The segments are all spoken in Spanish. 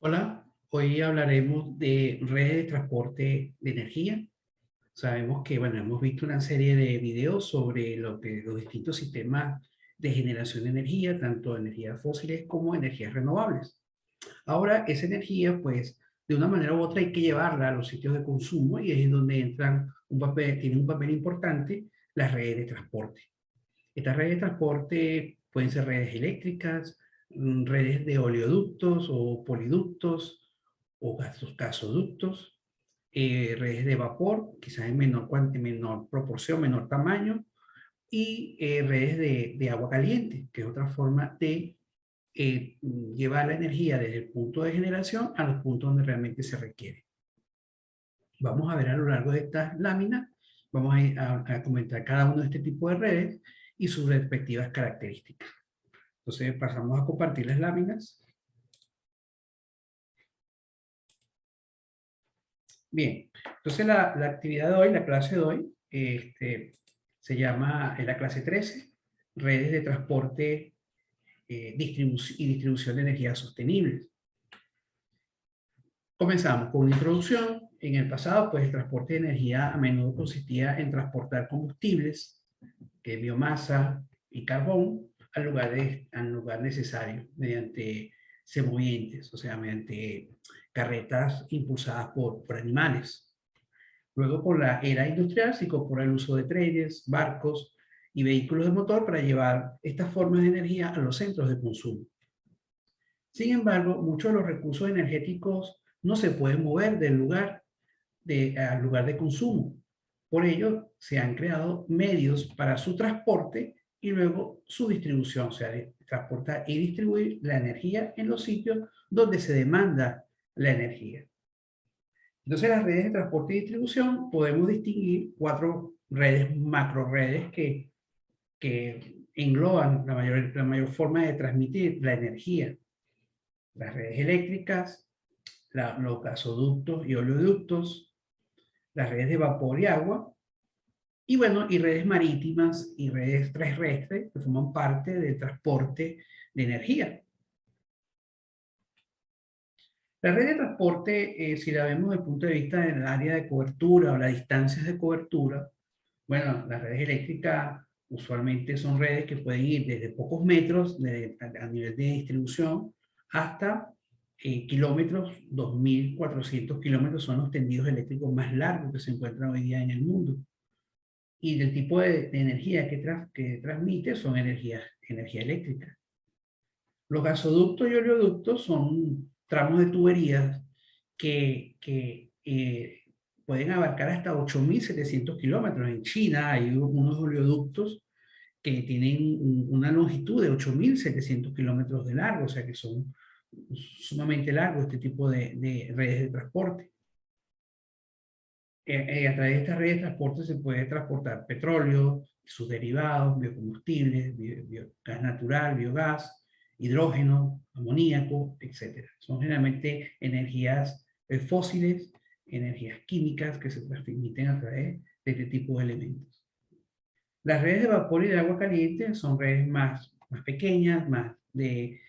Hola, hoy hablaremos de redes de transporte de energía. Sabemos que, bueno, hemos visto una serie de videos sobre los distintos sistemas de generación de energía, tanto energías fósiles como energías renovables. Ahora, esa energía, pues, de una manera u otra hay que llevarla a los sitios de consumo y ahí es donde tienen un papel importante las redes de transporte. Estas redes de transporte pueden ser redes eléctricas, redes de oleoductos o poliductos o gasoductos, redes de vapor, quizás en menor proporción, menor tamaño, y redes de agua caliente, que es otra forma de llevar la energía desde el punto de generación a los puntos donde realmente se requiere. Vamos a ver a lo largo de estas láminas, vamos a comentar cada uno de este tipo de redes y sus respectivas características. Entonces pasamos a compartir las láminas. Bien, entonces la actividad de hoy, la clase de hoy, se llama, es la clase 13, redes de transporte y distribución de energía sostenibles. Comenzamos con una introducción. En el pasado, pues el transporte de energía a menudo consistía en transportar combustibles, que es biomasa y carbón, al lugar necesario mediante semovientes, o sea, mediante carretas impulsadas por animales. Luego, con la era industrial, se incorpora el uso de trenes, barcos y vehículos de motor para llevar estas formas de energía a los centros de consumo. Sin embargo, muchos de los recursos energéticos no se pueden mover al lugar de consumo. Por ello, se han creado medios para su transporte y luego su distribución, o sea, de transportar y distribuir la energía en los sitios donde se demanda la energía. Entonces, las redes de transporte y distribución podemos distinguir cuatro redes, macro redes que engloban la mayor forma de transmitir la energía. Las redes eléctricas, los gasoductos y oleoductos, las redes de vapor y agua, y bueno, y redes marítimas y redes terrestres que forman parte del transporte de energía. La red de transporte, si la vemos desde el punto de vista del área de cobertura o las distancias de cobertura, bueno, las redes eléctricas usualmente son redes que pueden ir desde pocos metros a nivel de distribución hasta kilómetros, 2.400 kilómetros son los tendidos eléctricos más largos que se encuentran hoy día en el mundo. Y del tipo de energía que transmite son energía eléctrica. Los gasoductos y oleoductos son tramos de tuberías que pueden abarcar hasta 8.700 kilómetros. En China hay unos oleoductos que tienen una longitud de 8.700 kilómetros de largo, o sea que son sumamente largos este tipo de redes de transporte. A través de estas redes de transporte se puede transportar petróleo, sus derivados, biocombustibles, gas natural, biogás, hidrógeno, amoníaco, etc. Son generalmente energías fósiles, energías químicas que se transmiten a través de este tipo de elementos. Las redes de vapor y de agua caliente son redes más pequeñas, más de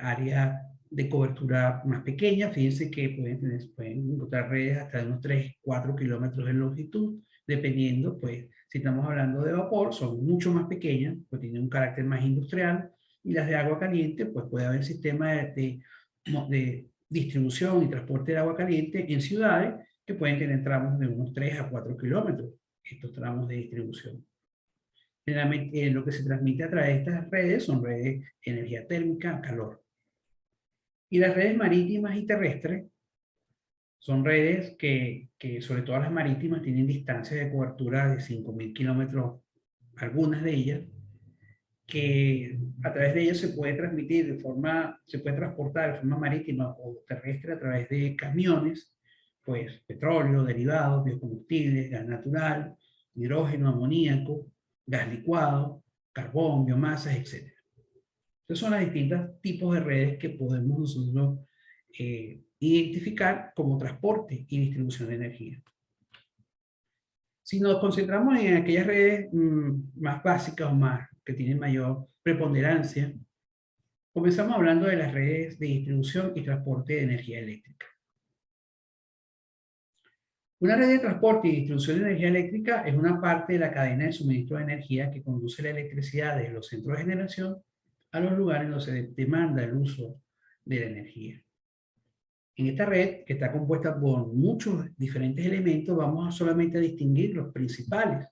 área de cobertura más pequeña. Fíjense que pueden encontrar redes hasta de unos 3, 4 kilómetros de longitud, dependiendo, pues, si estamos hablando de vapor, son mucho más pequeñas, pues tienen un carácter más industrial, y las de agua caliente, pues puede haber sistemas de distribución y transporte de agua caliente en ciudades que pueden tener tramos de unos 3 a 4 kilómetros, estos tramos de distribución. Generalmente lo que se transmite a través de estas redes son redes de energía térmica, calor. Y las redes marítimas y terrestres son redes que sobre todo las marítimas, tienen distancias de cobertura de 5.000 kilómetros, algunas de ellas, que a través de ellas se puede se puede transportar de forma marítima o terrestre a través de camiones, pues petróleo, derivados, biocombustibles, gas natural, hidrógeno, amoníaco, gas licuado, carbón, biomasas, etc. Entonces son los distintos tipos de redes que podemos nosotros identificar como transporte y distribución de energía. Si nos concentramos en aquellas redes más básicas o más que tienen mayor preponderancia, Comenzamos hablando de las redes de distribución y transporte de energía eléctrica. Una red de transporte y distribución de energía eléctrica es una parte de la cadena de suministro de energía que conduce la electricidad desde los centros de generación a los lugares donde se demanda el uso de la energía. En esta red, que está compuesta por muchos diferentes elementos, vamos a solamente a distinguir los principales,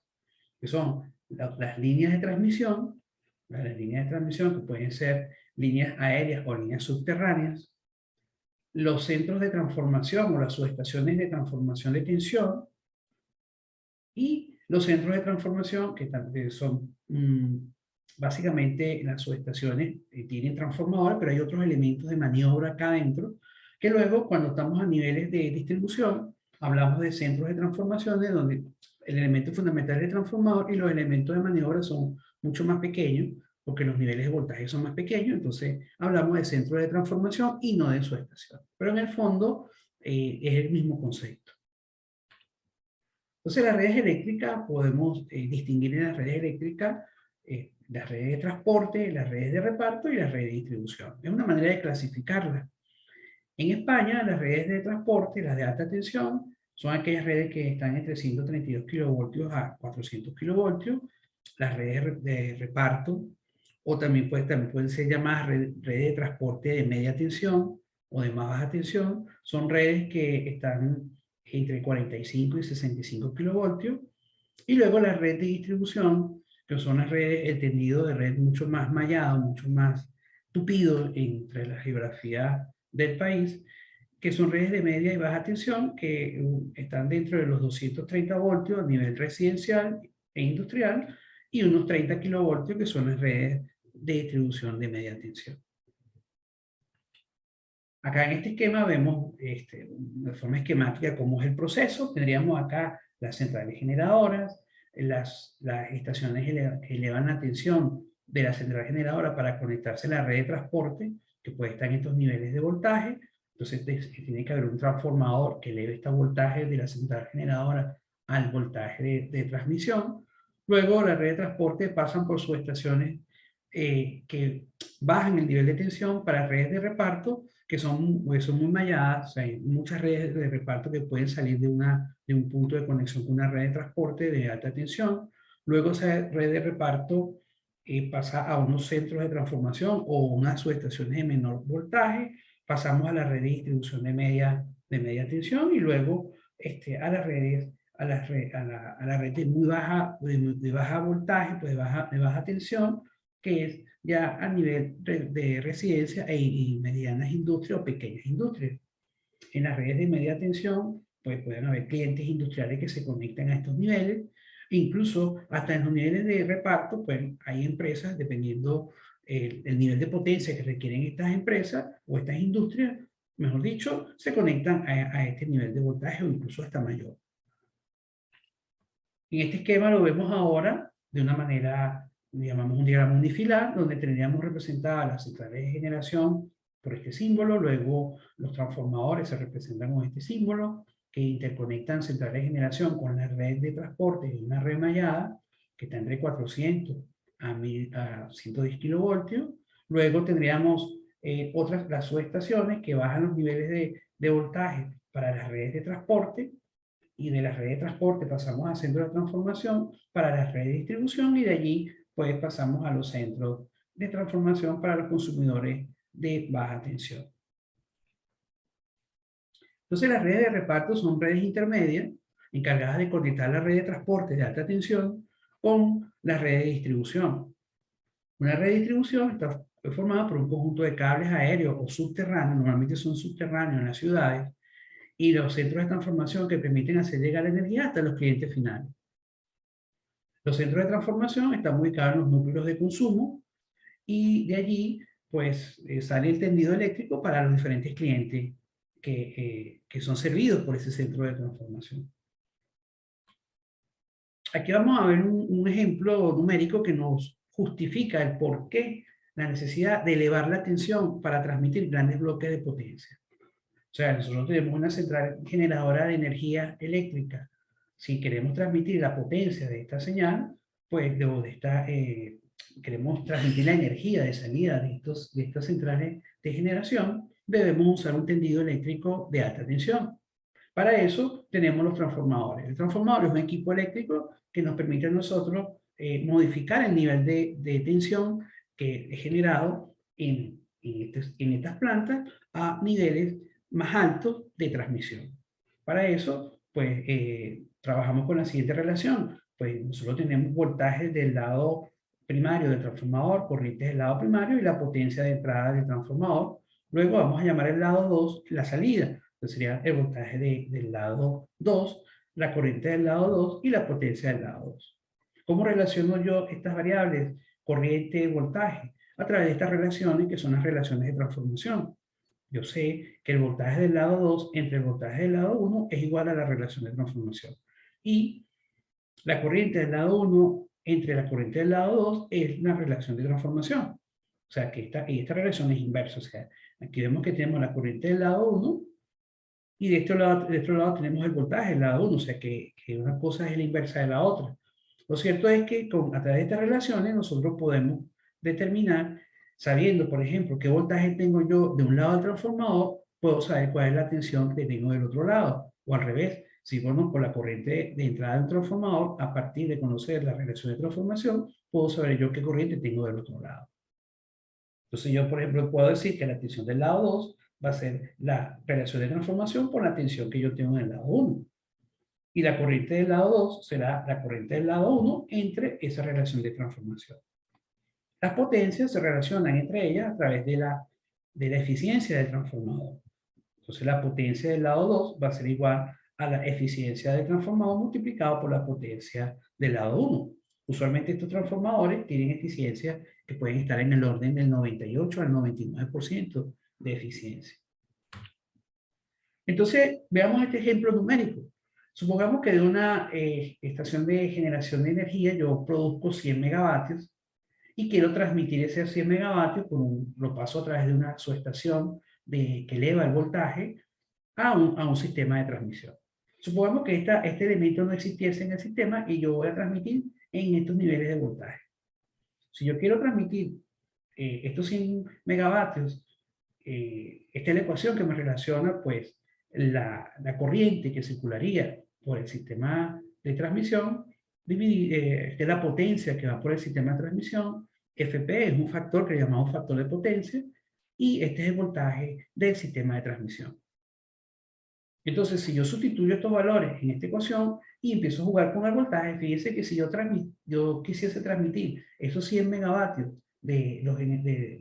que son las líneas de transmisión, las líneas de transmisión que pueden ser líneas aéreas o líneas subterráneas, los centros de transformación o las subestaciones de transformación de tensión y los centros de transformación que son básicamente las subestaciones tienen transformadores, pero hay otros elementos de maniobra acá adentro que luego cuando estamos a niveles de distribución hablamos de centros de transformaciones donde el elemento fundamental es el transformador y los elementos de maniobra son mucho más pequeños porque los niveles de voltaje son más pequeños, entonces hablamos de centros de transformación y no de subestación. Pero en el fondo es el mismo concepto. Entonces las redes eléctricas podemos distinguir en las redes eléctricas las redes de transporte, las redes de reparto y las redes de distribución. Es una manera de clasificarlas. En España, las redes de transporte, las de alta tensión, son aquellas redes que están entre 132 kilovoltios a 400 kilovoltios. Las redes de reparto, o también pueden ser llamadas redes de transporte de media tensión o de más baja tensión. Son redes que están entre 45 y 65 kilovoltios. Y luego la red de distribución, que son las redes, el tendido de red mucho más mallado, mucho más tupido entre la geografía del país, que son redes de media y baja tensión que están dentro de los 230 voltios a nivel residencial e industrial y unos 30 kilovoltios que son las redes de distribución de media tensión. Acá en este esquema vemos de forma esquemática cómo es el proceso. Tendríamos acá las centrales generadoras, las estaciones que elevan la tensión de la central generadora para conectarse a la red de transporte, que puede estar en estos niveles de voltaje. Entonces tiene que haber un transformador que eleve este voltaje de la central generadora al voltaje de transmisión. Luego la red de transporte pasan por subestaciones que bajan el nivel de tensión para redes de reparto que son muy malladas. O sea, hay muchas redes de reparto que pueden salir de un punto de conexión con una red de transporte de alta tensión. Luego esa red de reparto pasa a unos centros de transformación o unas subestaciones de menor voltaje. Pasamos a la red de distribución de media tensión y luego a las redes a la red de muy baja, de baja voltaje, pues de baja tensión, que es ya a nivel de residencia y medianas industrias o pequeñas industrias. En las redes de media tensión, pues pueden haber clientes industriales que se conectan a estos niveles, incluso hasta en los niveles de reparto, pues hay empresas, dependiendo el nivel de potencia que requieren estas empresas o estas industrias, mejor dicho, se conectan a este nivel de voltaje o incluso hasta mayor. En este esquema lo vemos ahora de una manera, llamamos un diagrama unifilar, donde tendríamos representadas las centrales de generación por este símbolo, luego los transformadores se representan con este símbolo, que interconectan centrales de generación con la red de transporte de una red mallada, que está entre 400 a 110 kilovoltios. Luego tendríamos las subestaciones que bajan los niveles de voltaje para las redes de transporte, y de las redes de transporte pasamos al centro de transformación para las redes de distribución y de allí pues pasamos a los centros de transformación para los consumidores de baja tensión. Entonces las redes de reparto son redes intermedias encargadas de conectar la red de transporte de alta tensión con la red de distribución. Una red de distribución está formada por un conjunto de cables aéreos o subterráneos, normalmente son subterráneos en las ciudades, y los centros de transformación que permiten hacer llegar la energía hasta los clientes finales. Los centros de transformación están ubicados en los núcleos de consumo y de allí pues sale el tendido eléctrico para los diferentes clientes que son servidos por ese centro de transformación. Aquí vamos a ver un ejemplo numérico que nos justifica el por qué la necesidad de elevar la tensión para transmitir grandes bloques de potencia. O sea, nosotros tenemos una central generadora de energía eléctrica. Si queremos transmitir la potencia de esta señal, pues de esta queremos transmitir la energía de salida de estas centrales de generación, debemos usar un tendido eléctrico de alta tensión. Para eso tenemos los transformadores. El transformador es un equipo eléctrico que nos permite a nosotros modificar el nivel de tensión que es generado en estas plantas a niveles más altos de transmisión. Para eso, pues, trabajamos con la siguiente relación. Pues nosotros tenemos voltajes del lado primario del transformador, corrientes del lado primario y la potencia de entrada del transformador. Luego vamos a llamar el lado 2 la salida. Entonces sería el voltaje del lado 2, la corriente del lado 2 y la potencia del lado 2. ¿Cómo relaciono yo estas variables, corriente y voltaje? A través de estas relaciones que son las relaciones de transformación. Yo sé que el voltaje del lado 2 entre el voltaje del lado 1 es igual a la relación de transformación. Y la corriente del lado 1 entre la corriente del lado 2 es la relación de transformación. O sea, que esta relación es inversa. O sea, aquí vemos que tenemos la corriente del lado 1 y de este lado tenemos el voltaje del lado 1. O sea, que una cosa es la inversa de la otra. Lo cierto es que a través de estas relaciones nosotros podemos determinar, sabiendo, por ejemplo, qué voltaje tengo yo de un lado del transformador, puedo saber cuál es la tensión que tengo del otro lado. O al revés, si conozco la corriente de entrada del transformador, a partir de conocer la relación de transformación, puedo saber yo qué corriente tengo del otro lado. Entonces yo, por ejemplo, puedo decir que la tensión del lado 2 va a ser la relación de transformación por la tensión que yo tengo en el lado 1. Y la corriente del lado 2 será la corriente del lado 1 entre esa relación de transformación. Las potencias se relacionan entre ellas a través de la eficiencia del transformador. Entonces la potencia del lado 2 va a ser igual a la eficiencia del transformador multiplicado por la potencia del lado 1. Usualmente estos transformadores tienen eficiencias que pueden estar en el orden del 98 al 99% de eficiencia. Entonces, veamos este ejemplo numérico. Supongamos que de una estación de generación de energía yo produzco 100 megavatios y quiero transmitir ese 100 megavatios, lo paso a través de una subestación que eleva el voltaje a un sistema de transmisión. Supongamos que este elemento no existiese en el sistema y yo voy a transmitir en estos niveles de voltaje. Si yo quiero transmitir estos 100 megavatios, esta es la ecuación que me relaciona pues la corriente que circularía por el sistema de transmisión, que es la potencia que va por el sistema de transmisión. Fp es un factor que llamamos factor de potencia y este es el voltaje del sistema de transmisión. Entonces, si yo sustituyo estos valores en esta ecuación y empiezo a jugar con el voltaje, fíjense que si yo quisiese transmitir esos 100 megavatios de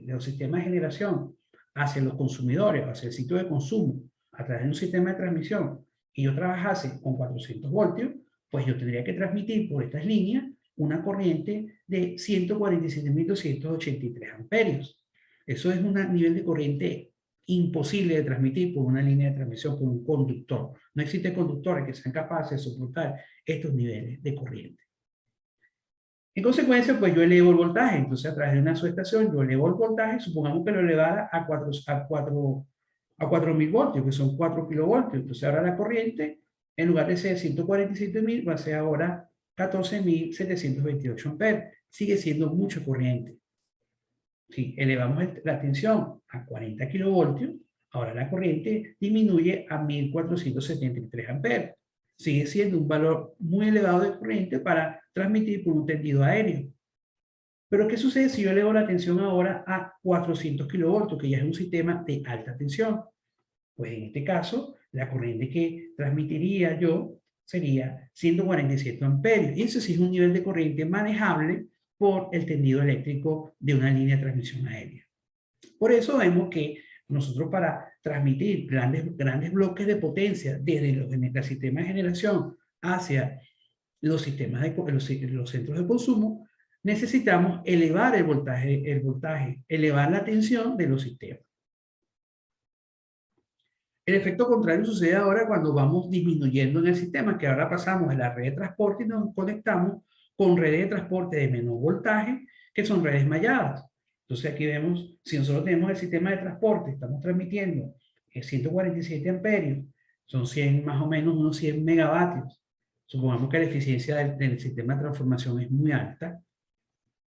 los sistemas de generación hacia los consumidores, hacia el sitio de consumo, a través de un sistema de transmisión, y yo trabajase con 400 voltios, pues yo tendría que transmitir por estas líneas una corriente de 147.283 amperios. Eso es un nivel de corriente imposible de transmitir por una línea de transmisión, por un conductor. No existen conductores que sean capaces de soportar estos niveles de corriente. En consecuencia, pues yo elevo el voltaje. Entonces, a través de una subestación, yo elevo el voltaje, supongamos que lo elevara a 4.000 voltios, que son 4 kilovoltios. Entonces, ahora la corriente, en lugar de ser 147.000, va a ser ahora 14.728 amperes. Sigue siendo mucha corriente. Si elevamos la tensión a 40 kilovoltios, ahora la corriente disminuye a 1.473 amperes. Sigue siendo un valor muy elevado de corriente para transmitir por un tendido aéreo. Pero ¿qué sucede si yo elevo la tensión ahora a 400 kilovoltios, que ya es un sistema de alta tensión? Pues en este caso, la corriente que transmitiría yo sería 147 amperios. Y eso sí es un nivel de corriente manejable por el tendido eléctrico de una línea de transmisión aérea. Por eso vemos que nosotros para transmitir grandes bloques de potencia desde el sistema de generación hacia los sistemas los centros de consumo, necesitamos elevar el voltaje, elevar la tensión de los sistemas. El efecto contrario sucede ahora cuando vamos disminuyendo en el sistema, que ahora pasamos de la red de transporte y nos conectamos con redes de transporte de menor voltaje, que son redes malladas. Entonces aquí vemos, si nosotros tenemos el sistema de transporte, estamos transmitiendo 147 amperios, son 100, más o menos unos 100 megavatios. Supongamos que la eficiencia del sistema de transformación es muy alta.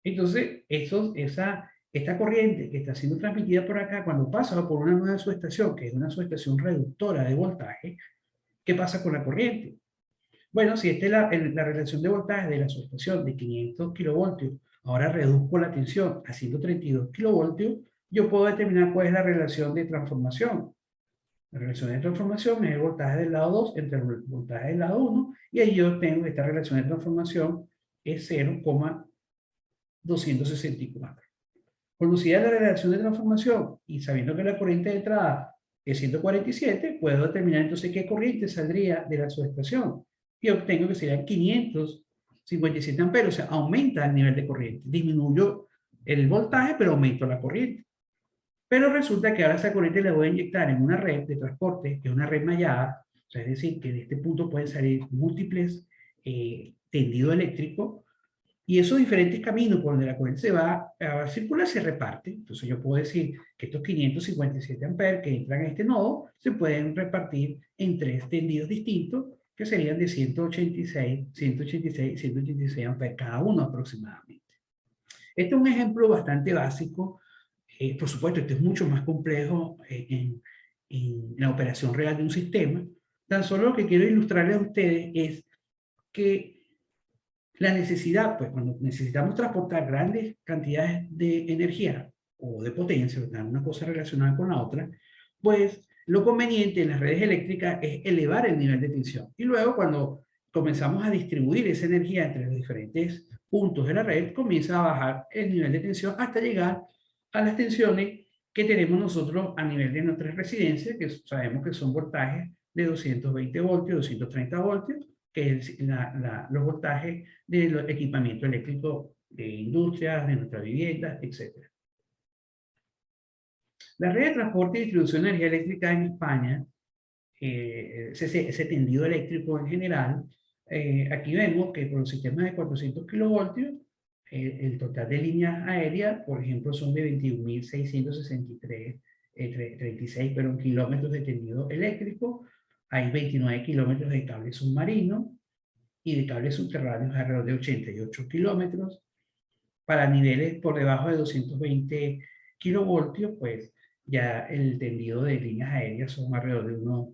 Entonces, esta corriente que está siendo transmitida por acá, cuando pasa por una nueva subestación, que es una subestación reductora de voltaje, ¿qué pasa con la corriente? Bueno, si esta es la relación de voltaje de la subestación de 500 kilovoltios, ahora reduzco la tensión a 132 kilovoltios, yo puedo determinar cuál es la relación de transformación. La relación de transformación es el voltaje del lado 2 entre el voltaje del lado 1, y ahí yo tengo esta relación de transformación es 0,264. Conocida la relación de transformación y sabiendo que la corriente de entrada es 147, puedo determinar entonces qué corriente saldría de la subestación. Y obtengo que serían 557 amperios, o sea, aumenta el nivel de corriente. Disminuyo el voltaje, pero aumento la corriente. Pero resulta que ahora esa corriente la voy a inyectar en una red de transporte, que es una red mallada, o sea, es decir, que de este punto pueden salir múltiples tendidos eléctricos, y esos diferentes caminos por donde la corriente se va a circular se reparte. Entonces yo puedo decir que estos 557 amperes que entran a este nodo se pueden repartir en 3 tendidos distintos, que serían de 186, 186, 186 amperes cada uno aproximadamente. Este es un ejemplo bastante básico. Por supuesto, este es mucho más complejo en la operación real de un sistema. Tan solo lo que quiero ilustrarles a ustedes es que la necesidad, pues cuando necesitamos transportar grandes cantidades de energía o de potencia, ¿verdad? Una cosa relacionada con la otra, pues lo conveniente en las redes eléctricas es elevar el nivel de tensión. Y luego cuando comenzamos a distribuir esa energía entre los diferentes puntos de la red, comienza a bajar el nivel de tensión hasta llegar a las tensiones que tenemos nosotros a nivel de nuestras residencias, que sabemos que son voltajes de 220 voltios, 230 voltios, que es los voltajes de los equipamientos eléctricos de industrias, de nuestras viviendas, etc. La red de transporte y distribución de energía eléctrica en España, ese tendido eléctrico en general, aquí vemos que por los sistemas de 400 kilovoltios, el total de líneas aéreas, por ejemplo, son de 21.663, 36 kilómetros de tendido eléctrico. Hay 29 kilómetros de cable submarino y de cables subterráneos alrededor de 88 kilómetros. Para niveles por debajo de 220 kilovoltios, pues ya el tendido de líneas aéreas son alrededor de unos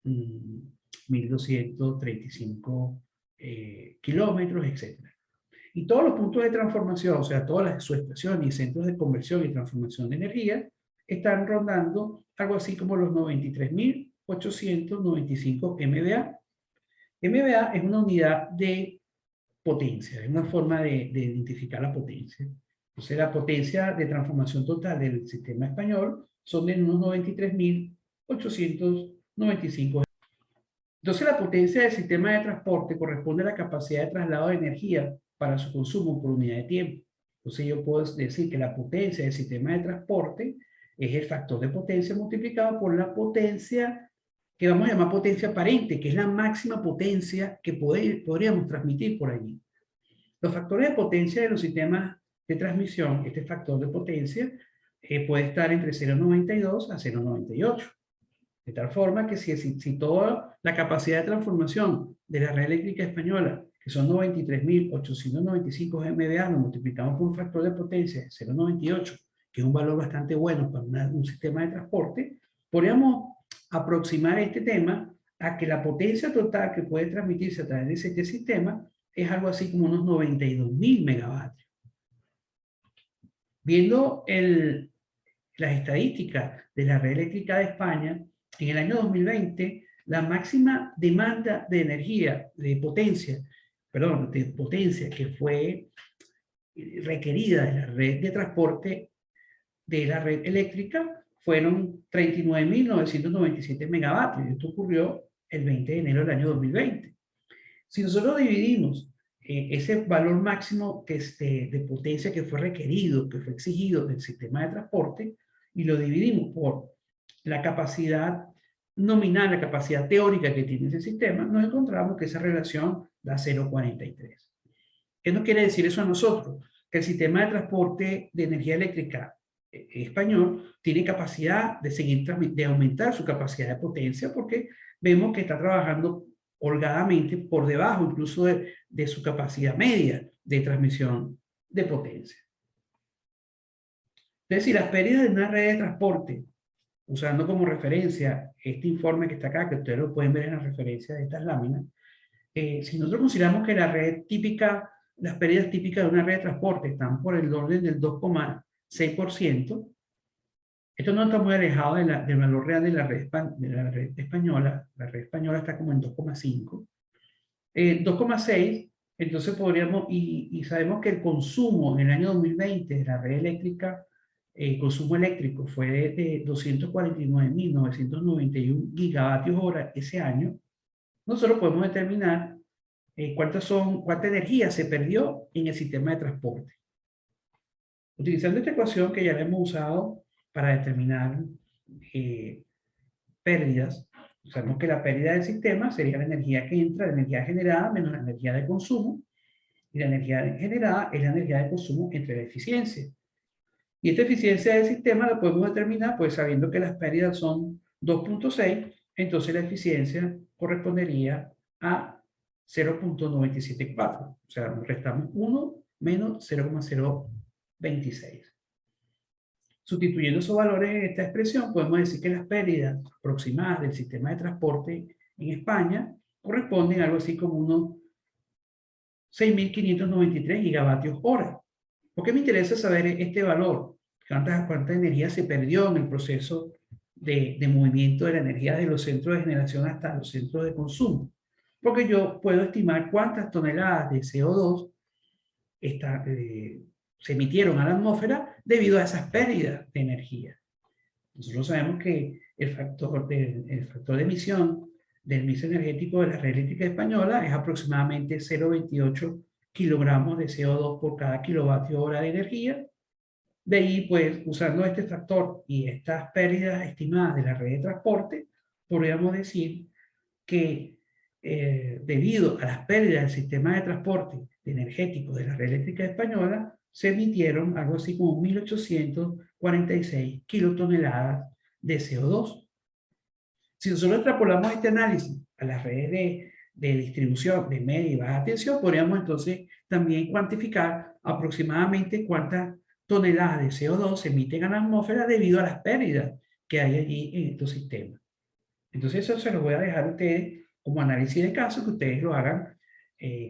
1.235 kilómetros, etc. Y todos los puntos de transformación, o sea, todas las subestaciones y centros de conversión y transformación de energía, están rondando algo así como los 93.895 MVA. MVA es una unidad de potencia, es una forma de identificar la potencia. Entonces, la potencia de transformación total del sistema español son de unos 93.895. Entonces, la potencia del sistema de transporte corresponde a la capacidad de traslado de energía para su consumo por unidad de tiempo. Entonces, yo puedo decir que la potencia del sistema de transporte es el factor de potencia multiplicado por la potencia que vamos a llamar potencia aparente, que es la máxima potencia que podríamos transmitir por allí. Los factores de potencia de los sistemas de transmisión, este factor de potencia, puede estar entre 0,92 a 0,98. De tal forma que si toda la capacidad de transformación de la red eléctrica española, que son 93.895 MVA, lo multiplicamos por un factor de potencia de 0,98, que es un valor bastante bueno para un sistema de transporte, podríamos aproximar este tema a que la potencia total que puede transmitirse a través de este sistema es algo así como unos 92.000 megavatios. Viendo las estadísticas de la red eléctrica de España, en el año 2020, la máxima demanda de energía, de potencia que fue requerida de la red de transporte de la red eléctrica fueron 39.997 megavatios. Esto ocurrió el 20 de enero del año 2020. Si nosotros dividimos ese valor máximo de potencia que fue requerido, que fue exigido del sistema de transporte, y lo dividimos por la capacidad nominal, la capacidad teórica que tiene ese sistema, nos encontramos que esa relación da 0,43. ¿Qué nos quiere decir eso a nosotros? Que el sistema de transporte de energía eléctrica español tiene capacidad de aumentar su capacidad de potencia, porque vemos que está trabajando holgadamente por debajo incluso de su capacidad media de transmisión de potencia. Es decir, las pérdidas de una red de transporte, usando como referencia este informe que está acá, que ustedes lo pueden ver en la referencia de estas láminas, si nosotros consideramos que la red típica, las pérdidas típicas de una red de transporte están por el orden del 2,6%, esto no está muy alejado del valor real de la red española. La red española está como en 2,5. 2,6, entonces podríamos, y sabemos que el consumo en el año 2020 de la red eléctrica, el consumo eléctrico fue de 249.991 gigavatios hora ese año. Nosotros podemos determinar cuánta energía se perdió en el sistema de transporte. Utilizando esta ecuación que ya la hemos usado para determinar pérdidas, sabemos que la pérdida del sistema sería la energía que entra, la energía generada menos la energía de consumo, y la energía generada es la energía de consumo entre la eficiencia. Y esta eficiencia del sistema la podemos determinar, pues sabiendo que las pérdidas son 2,6, entonces la eficiencia correspondería a 0,974. O sea, restamos 1 menos 0,026. Sustituyendo esos valores en esta expresión, podemos decir que las pérdidas aproximadas del sistema de transporte en España corresponden a algo así como unos 6.593 gigavatios hora. ¿Por qué me interesa saber este valor? ¿Cuánta energía se perdió en el proceso de movimiento de la energía de los centros de generación hasta los centros de consumo? Porque yo puedo estimar cuántas toneladas de CO2 se emitieron a la atmósfera debido a esas pérdidas de energía. Nosotros sabemos que el factor de emisión del mix energético de la red eléctrica española es aproximadamente 0,28 kilogramos de CO2 por cada kilovatio hora de energía. De ahí, pues, usando este factor y estas pérdidas estimadas de la red de transporte, podríamos decir que debido a las pérdidas del sistema de transporte energético de la red eléctrica española, se emitieron algo así como 1.846 kilotoneladas de CO2. Si nosotros extrapolamos este análisis a las redes de distribución de media y baja tensión, podríamos entonces también cuantificar aproximadamente cuántas toneladas de CO2 se emiten a la atmósfera debido a las pérdidas que hay allí en estos sistemas. Entonces eso se lo voy a dejar a ustedes como análisis de caso, que ustedes lo hagan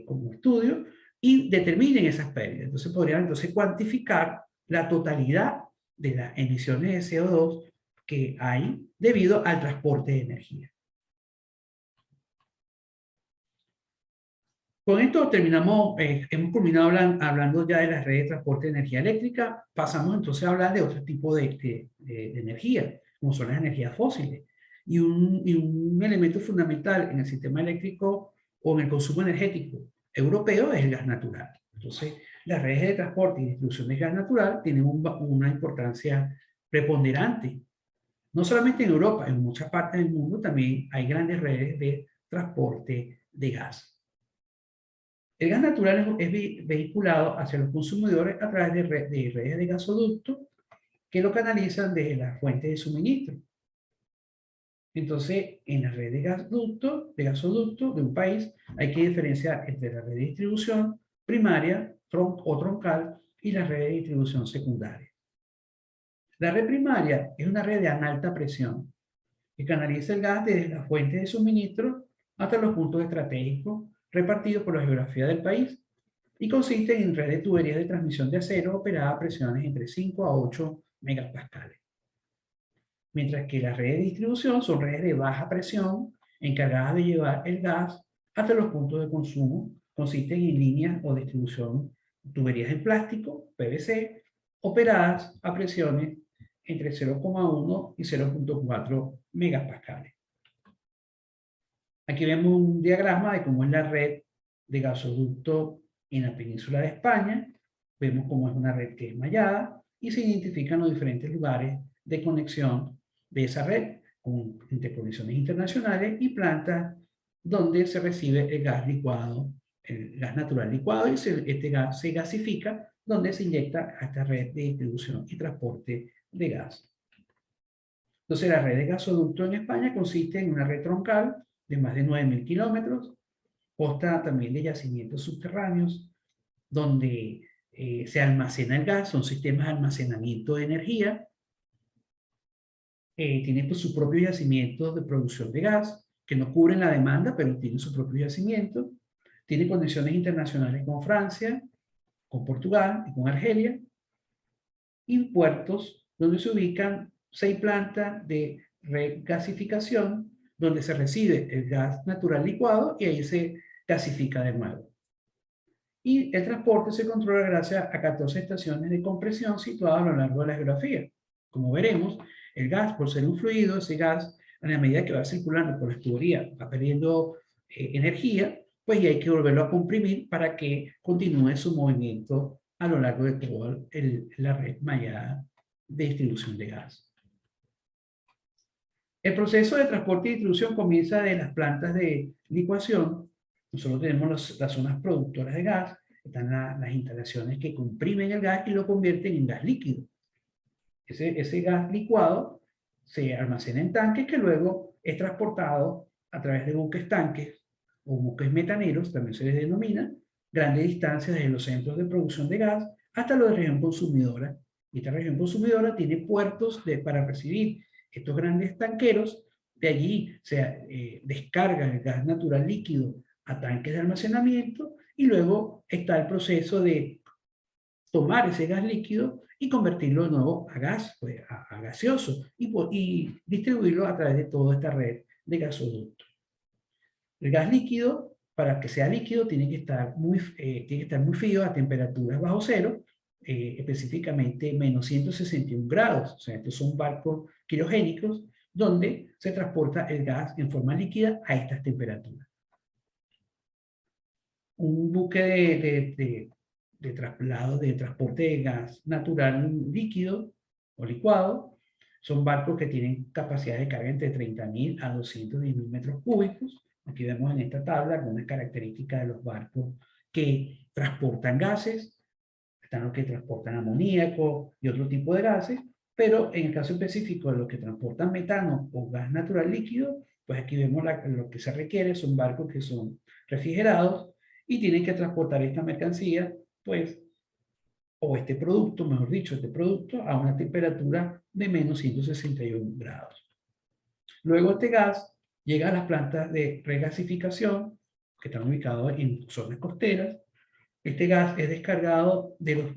como estudio y determinen esas pérdidas. Entonces podrían entonces cuantificar la totalidad de las emisiones de CO2 que hay debido al transporte de energía. Con esto terminamos, hemos culminado hablando ya de las redes de transporte de energía eléctrica. Pasamos entonces a hablar de otro tipo de energía, como son las energías fósiles. Y un elemento fundamental en el sistema eléctrico o en el consumo energético europeo es el gas natural. Entonces, las redes de transporte y distribución de gas natural tienen una importancia preponderante. No solamente en Europa, en muchas partes del mundo también hay grandes redes de transporte de gas. El gas natural es vehiculado hacia los consumidores a través de redes de gasoducto que lo canalizan desde las fuentes de suministro. Entonces, en la red de gasoducto de un país hay que diferenciar entre la red de distribución primaria o troncal y la red de distribución secundaria. La red primaria es una red de alta presión que canaliza el gas desde las fuentes de suministro hasta los puntos estratégicos repartidos por la geografía del país y consiste en red de tuberías de transmisión de acero operada a presiones entre 5 a 8 megapascales. Mientras que las redes de distribución son redes de baja presión encargadas de llevar el gas hasta los puntos de consumo, consisten en líneas o distribución, tuberías en plástico, PVC, operadas a presiones entre 0,1 y 0,4 megapascales. Aquí vemos un diagrama de cómo es la red de gasoducto en la península de España. Vemos cómo es una red que es mallada y se identifican los diferentes lugares de conexión de esa red con interconexiones internacionales y plantas donde se recibe el gas licuado, el gas natural licuado, y este gas se gasifica donde se inyecta a esta red de distribución y transporte de gas. Entonces, la red de gasoducto en España consiste en una red troncal de más de 9.000 kilómetros, consta también de yacimientos subterráneos, donde se almacena el gas, son sistemas de almacenamiento de energía, tiene pues, su propio yacimiento de producción de gas, que no cubren la demanda, pero tienen su propio yacimiento, tiene conexiones internacionales con Francia, con Portugal y con Argelia, y puertos donde se ubican 6 plantas de regasificación, donde se recibe el gas natural licuado y ahí se gasifica de nuevo. Y el transporte se controla gracias a 14 estaciones de compresión situadas a lo largo de la geografía. Como veremos, el gas, por ser un fluido, ese gas, a la medida que va circulando por las tuberías, va perdiendo energía, pues ya hay que volverlo a comprimir para que continúe su movimiento a lo largo de toda la red mallada de distribución de gas. El proceso de transporte y distribución comienza de las plantas de licuación. Nosotros tenemos las zonas productoras de gas, están las instalaciones que comprimen el gas y lo convierten en gas líquido. Ese gas licuado se almacena en tanques que luego es transportado a través de buques tanques o buques metaneros, también se les denomina, grandes distancias desde los centros de producción de gas hasta la región consumidora. Y esta región consumidora tiene puertos para recibir estos grandes tanqueros. De allí se descarga el gas natural líquido a tanques de almacenamiento y luego está el proceso de tomar ese gas líquido y convertirlo de nuevo a gas, pues, a gaseoso, y distribuirlo a través de toda esta red de gasoductos. El gas líquido, para que sea líquido, tiene que estar muy frío a temperaturas bajo cero, específicamente menos 161 grados. O sea, estos son barcos criogénicos donde se transporta el gas en forma líquida a estas temperaturas. Un buque de traslado, de transporte de gas natural líquido o licuado, son barcos que tienen capacidad de carga entre 30.000 a 210.000 metros cúbicos. Aquí vemos en esta tabla algunas características de los barcos que transportan gases. Están los que transportan amoníaco y otro tipo de gases, pero en el caso específico de los que transportan metano o gas natural líquido, pues aquí vemos lo que se requiere, son barcos que son refrigerados y tienen que transportar esta mercancía, pues, o este producto, mejor dicho, este producto a una temperatura de menos 161 grados. Luego este gas llega a las plantas de regasificación, que están ubicadas en zonas costeras. Este gas es descargado de los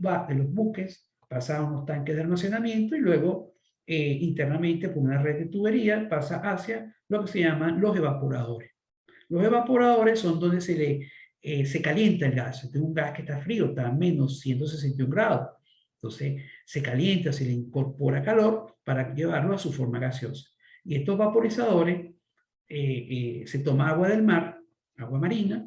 buques, pasa a unos tanques de almacenamiento y luego internamente por una red de tubería pasa hacia lo que se llaman los evaporadores. Los evaporadores son donde se calienta el gas. Este es un gas que está frío, está a menos 161 grados. Entonces se calienta, se le incorpora calor para llevarlo a su forma gaseosa. Y estos vaporizadores, se toma agua del mar, agua marina.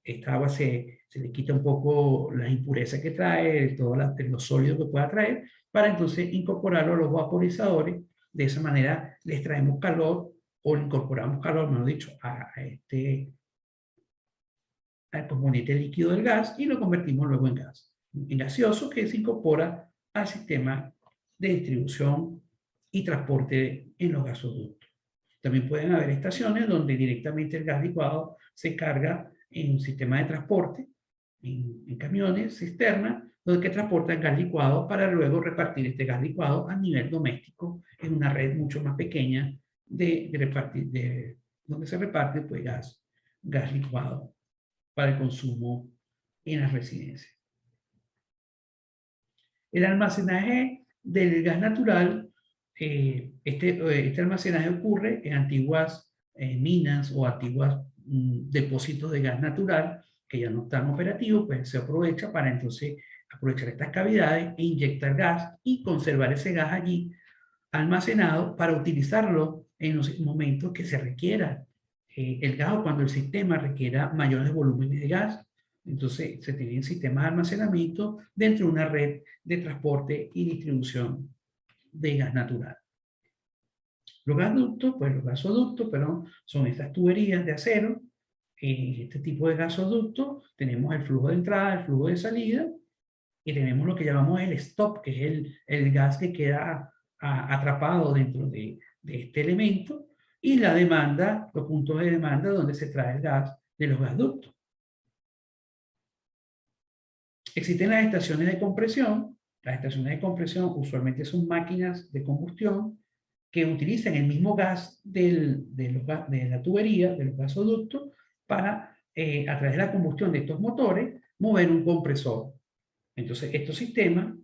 Esta agua se le quita un poco las impurezas que trae, todos los sólidos que pueda traer, para entonces incorporarlo a los vaporizadores. De esa manera les traemos calor o incorporamos calor, mejor dicho, al componente líquido del gas y lo convertimos luego en gas, en gaseoso, que se incorpora al sistema de distribución y transporte en los gasoductos. También pueden haber estaciones donde directamente el gas licuado se carga en un sistema de transporte, en camiones, cisternas, donde transportan gas licuado para luego repartir este gas licuado a nivel doméstico en una red mucho más pequeña donde se reparte pues, gas licuado para el consumo en las residencias. El almacenaje del gas natural, este almacenaje ocurre en antiguas minas o antiguos depósitos de gas natural que ya no están operativos, pues se aprovecha para entonces aprovechar estas cavidades e inyectar gas y conservar ese gas allí almacenado para utilizarlo en los momentos que se requiera el gas o cuando el sistema requiera mayores volúmenes de gas. Entonces se tienen sistemas de almacenamiento dentro de una red de transporte y distribución de gas natural. Los gasoductos, son estas tuberías de acero. En este tipo de gasoductos tenemos el flujo de entrada, el flujo de salida, y tenemos lo que llamamos el stop, que es el gas que queda atrapado dentro de este elemento, y la demanda, los puntos de demanda donde se trae el gas de los gasoductos. Existen las estaciones de compresión. Las estaciones de compresión usualmente son máquinas de combustión que utilizan el mismo gas de la tubería, de los gasoductos, para, a través de la combustión de estos motores, mover un compresor. Entonces, estos sistemas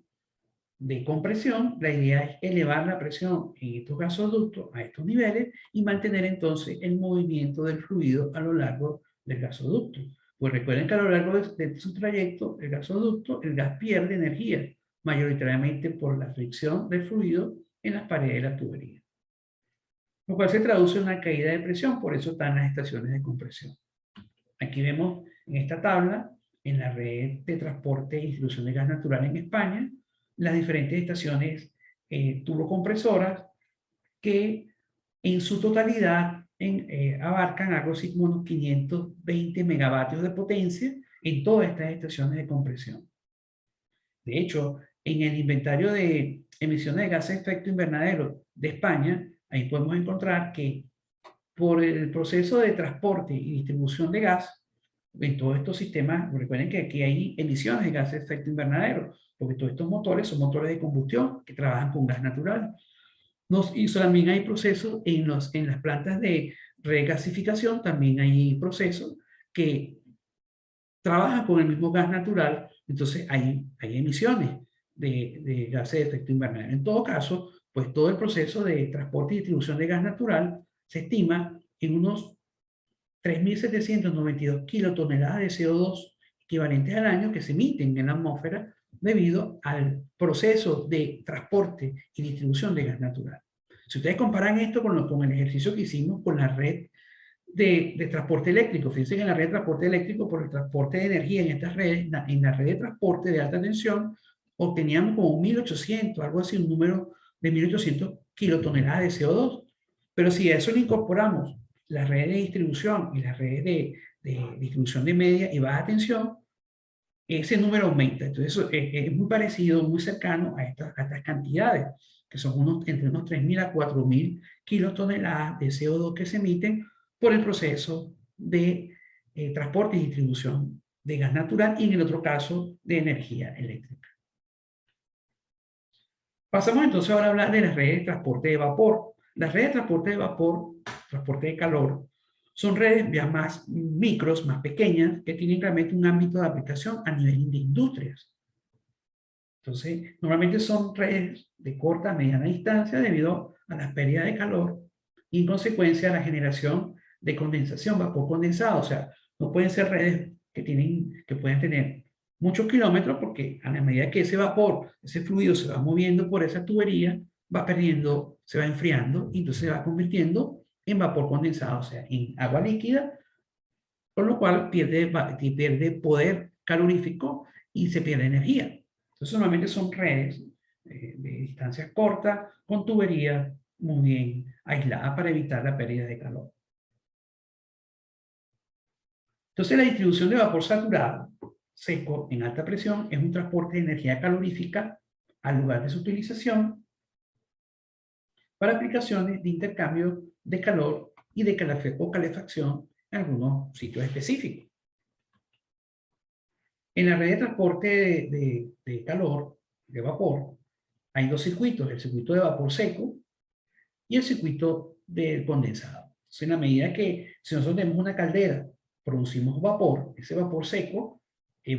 de compresión, la idea es elevar la presión en estos gasoductos a estos niveles y mantener entonces el movimiento del fluido a lo largo del gasoducto. Pues recuerden que a lo largo de su trayecto, el gasoducto, el gas pierde energía, mayoritariamente por la fricción del fluido en las paredes de la tubería, lo cual se traduce en una caída de presión, por eso están las estaciones de compresión. Aquí vemos en esta tabla, en la red de transporte e distribución de gas natural en España, las diferentes estaciones turbocompresoras que en su totalidad abarcan algo así como unos 520 megavatios de potencia en todas estas estaciones de compresión. De hecho, en el inventario de emisiones de gases de efecto invernadero de España, ahí podemos encontrar que por el proceso de transporte y distribución de gas, en todos estos sistemas, recuerden que aquí hay emisiones de gases de efecto invernadero, porque todos estos motores son motores de combustión que trabajan con gas natural. Y también hay procesos en las plantas de regasificación, también hay procesos que trabajan con el mismo gas natural, entonces hay emisiones de gases de efecto invernadero. En todo caso, pues todo el proceso de transporte y distribución de gas natural se estima en unos 3.792 kilotoneladas de CO2 equivalentes al año que se emiten en la atmósfera debido al proceso de transporte y distribución de gas natural. Si ustedes comparan esto con el ejercicio que hicimos con la red de transporte eléctrico, fíjense que en la red de transporte eléctrico, por el transporte de energía en estas redes, en la red de transporte de alta tensión, obteníamos como 1.800, algo así, un número de 1.800 kilotoneladas de CO2. Pero si a eso le incorporamos las redes de distribución y las redes de distribución de media y baja tensión, ese número aumenta. Entonces, eso es muy parecido, muy cercano a estas cantidades, que son entre unos 3.000 a 4.000 kilotoneladas de CO2 que se emiten por el proceso de transporte y distribución de gas natural y en el otro caso de energía eléctrica. Pasamos entonces ahora a hablar de las redes de transporte de vapor. Las redes de transporte de vapor, transporte de calor, son redes ya más micros, más pequeñas, que tienen realmente un ámbito de aplicación a nivel de industrias. Entonces, normalmente son redes de corta a mediana distancia debido a las pérdidas de calor y en consecuencia a la generación de condensación, vapor condensado. O sea, no pueden ser redes que pueden tener muchos kilómetros porque a la medida que ese vapor, ese fluido se va moviendo por esa tubería, va perdiendo, se va enfriando y entonces se va convirtiendo en vapor condensado, o sea, en agua líquida, con lo cual pierde poder calorífico y se pierde energía. Entonces, normalmente son redes de distancias cortas, con tuberías muy bien aisladas para evitar la pérdida de calor. Entonces, la distribución de vapor saturado, seco, en alta presión, es un transporte de energía calorífica al lugar de su utilización para aplicaciones de intercambio de calor y de calefacción en algunos sitios específicos. En la red de transporte de calor, de vapor, hay dos circuitos, el circuito de vapor seco y el circuito de condensado. Entonces, en la medida que si nosotros tenemos una caldera, producimos vapor, ese vapor seco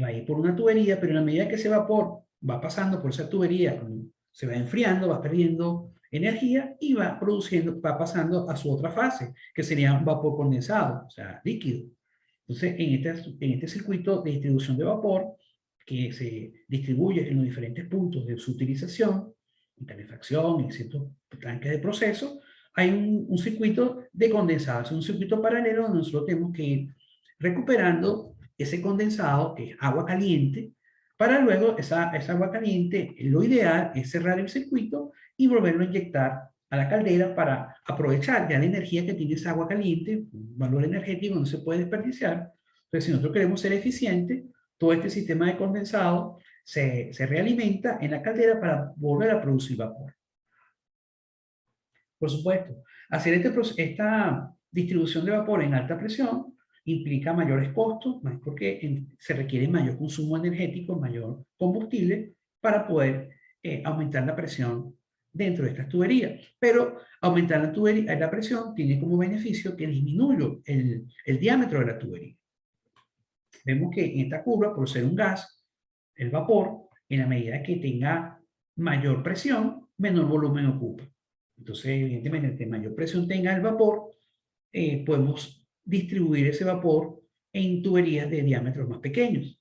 va a ir por una tubería, pero en la medida que ese vapor va pasando por esa tubería, se va enfriando, va perdiendo energía y va pasando a su otra fase, que sería un vapor condensado, o sea, líquido. Entonces, en este circuito de distribución de vapor, que se distribuye en los diferentes puntos de su utilización, en calefacción, en ciertos tanques de proceso, hay un circuito de condensado, es un circuito paralelo donde nosotros tenemos que ir recuperando ese condensado, que es agua caliente, para luego esa agua caliente, lo ideal es cerrar el circuito y volverlo a inyectar a la caldera para aprovechar ya la energía que tiene esa agua caliente, un valor energético no se puede desperdiciar. Entonces, si nosotros queremos ser eficientes, todo este sistema de condensado se realimenta en la caldera para volver a producir vapor. Por supuesto, hacer esta distribución de vapor en alta presión implica mayores costos, porque se requiere mayor consumo energético, mayor combustible para poder aumentar la presión dentro de estas tuberías. Pero aumentar la presión tiene como beneficio que disminuye el diámetro de la tubería. Vemos que en esta curva, por ser un gas, el vapor, en la medida que tenga mayor presión, menor volumen ocupa. Entonces, evidentemente, entre mayor presión tenga el vapor, podemos distribuir ese vapor en tuberías de diámetros más pequeños.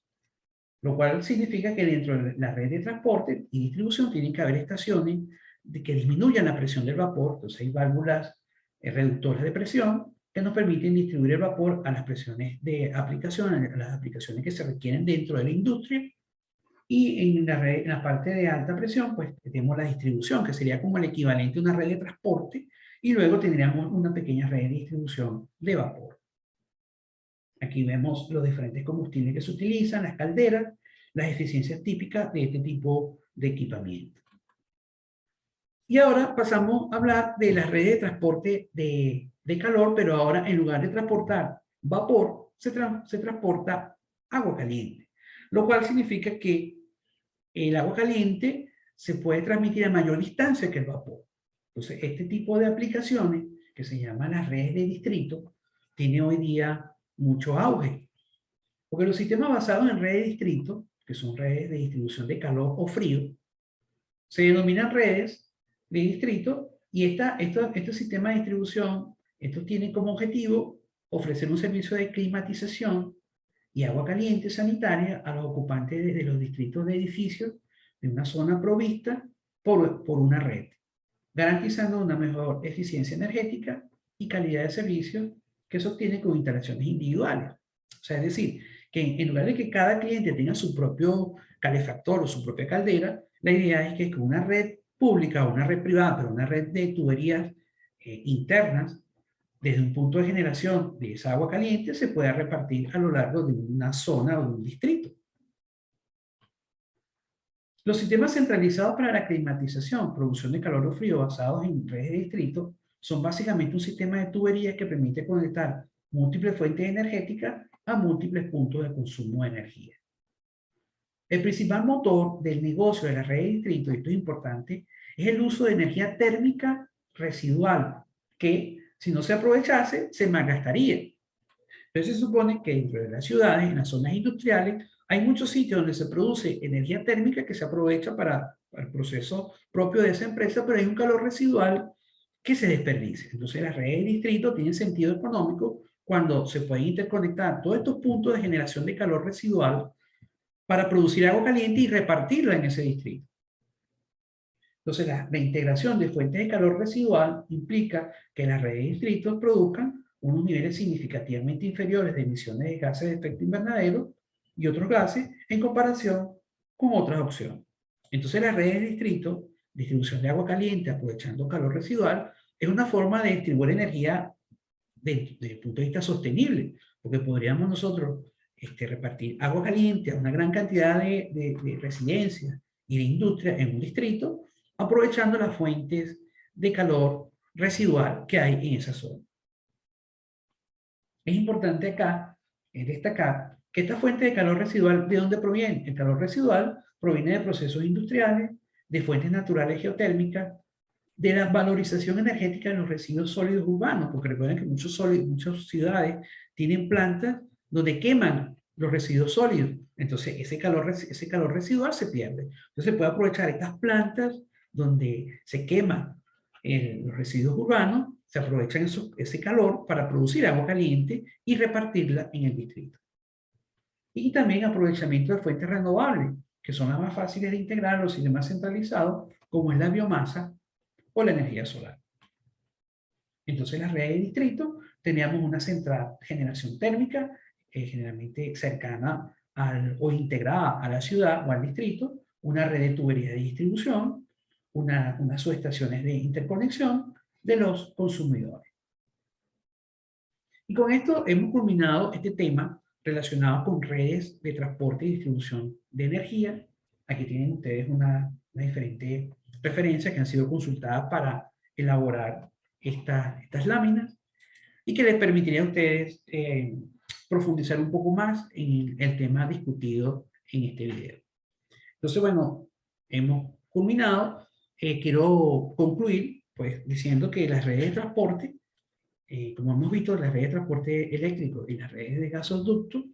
Lo cual significa que dentro de la red de transporte y distribución tienen que haber estaciones que disminuyan la presión del vapor. Entonces hay válvulas reductoras de presión que nos permiten distribuir el vapor a las presiones de aplicación, a las aplicaciones que se requieren dentro de la industria. Y en la parte de alta presión, pues tenemos la distribución, que sería como el equivalente a una red de transporte, y luego tendríamos una pequeña red de distribución de vapor. Aquí vemos los diferentes combustibles que se utilizan, las calderas, las eficiencias típicas de este tipo de equipamiento. Y ahora pasamos a hablar de las redes de transporte de calor, pero ahora en lugar de transportar vapor, se transporta agua caliente, lo cual significa que el agua caliente se puede transmitir a mayor distancia que el vapor. Entonces, este tipo de aplicaciones, que se llaman las redes de distrito, tiene hoy día mucho auge. Porque los sistemas basados en redes de distrito, que son redes de distribución de calor o frío, se denominan redes de distrito, y este sistema de distribución, estos tienen como objetivo ofrecer un servicio de climatización y agua caliente sanitaria a los ocupantes de los distritos de edificios de una zona provista por una red, garantizando una mejor eficiencia energética y calidad de servicio que se obtiene con instalaciones individuales. O sea, es decir, que en lugar de que cada cliente tenga su propio calefactor o su propia caldera, la idea es que con una red pública o una red privada, pero una red de tuberías internas, desde un punto de generación de esa agua caliente, se pueda repartir a lo largo de una zona o de un distrito. Los sistemas centralizados para la climatización, producción de calor o frío basados en redes de distrito, son básicamente un sistema de tuberías que permite conectar múltiples fuentes energéticas a múltiples puntos de consumo de energía. El principal motor del negocio de la red de distrito, y esto es importante, es el uso de energía térmica residual, que si no se aprovechase, se malgastaría. Entonces se supone que dentro de las ciudades, en las zonas industriales, hay muchos sitios donde se produce energía térmica que se aprovecha para el proceso propio de esa empresa, pero hay un calor residual que se desperdicia. Entonces las redes de distrito tienen sentido económico cuando se pueden interconectar todos estos puntos de generación de calor residual para producir agua caliente y repartirla en ese distrito. Entonces la integración de fuentes de calor residual implica que las redes de distritos produzcan unos niveles significativamente inferiores de emisiones de gases de efecto invernadero y otros gases en comparación con otras opciones. Entonces las redes de distrito, distribución de agua caliente aprovechando calor residual, es una forma de distribuir energía desde el punto de vista sostenible, porque podríamos nosotros repartir agua caliente a una gran cantidad de residencias y de industria en un distrito, aprovechando las fuentes de calor residual que hay en esa zona. Es importante acá destacar que esta fuente de calor residual, ¿de dónde proviene? El calor residual proviene de procesos industriales, de fuentes naturales geotérmicas, de la valorización energética de los residuos sólidos urbanos, porque recuerden que muchas ciudades tienen plantas donde queman los residuos sólidos. Entonces, ese calor residual se pierde. Entonces, se puede aprovechar estas plantas donde se queman los residuos urbanos, se aprovechan ese calor para producir agua caliente y repartirla en el distrito. Y también aprovechamiento de fuentes renovables, que son las más fáciles de integrar a los sistemas centralizados, como es la biomasa o la energía solar. Entonces, en las redes de distrito teníamos una central de generación térmica, generalmente cercana o integrada a la ciudad o al distrito, una red de tuberías de distribución, unas subestaciones de interconexión de los consumidores. Y con esto hemos culminado este tema relacionado con redes de transporte y distribución de energía. Aquí tienen ustedes una diferente referencias que han sido consultadas para elaborar estas láminas y que les permitiría a ustedes profundizar un poco más en el tema discutido en este video. Entonces, bueno, hemos culminado. Quiero concluir pues diciendo que las redes de transporte, como hemos visto, las redes de transporte eléctrico y las redes de gasoducto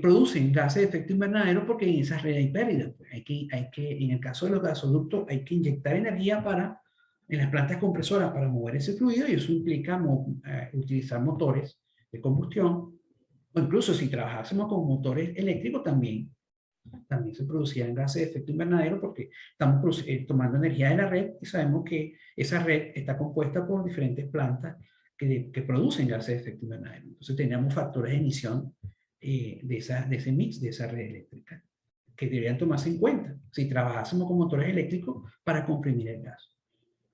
producen gases de efecto invernadero porque en esas redes hay pérdidas. Pues en el caso de los gasoductos hay que inyectar energía en las plantas compresoras para mover ese fluido, y eso implica utilizar motores de combustión, o incluso si trabajásemos con motores eléctricos también se producían gases de efecto invernadero porque estamos tomando energía de la red y sabemos que esa red está compuesta por diferentes plantas que producen gases de efecto invernadero. Entonces teníamos factores de emisión de ese mix, de esa red eléctrica, que deberían tomarse en cuenta si trabajásemos con motores eléctricos para comprimir el gas.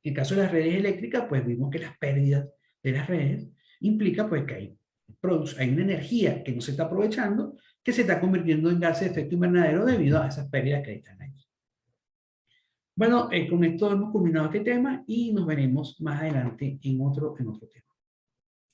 En el caso de las redes eléctricas, pues vimos que las pérdidas de las redes implica pues que hay una energía que no se está aprovechando, que se está convirtiendo en gases de efecto invernadero debido a esas pérdidas que están ahí. Bueno, con esto hemos culminado este tema y nos veremos más adelante en otro tema.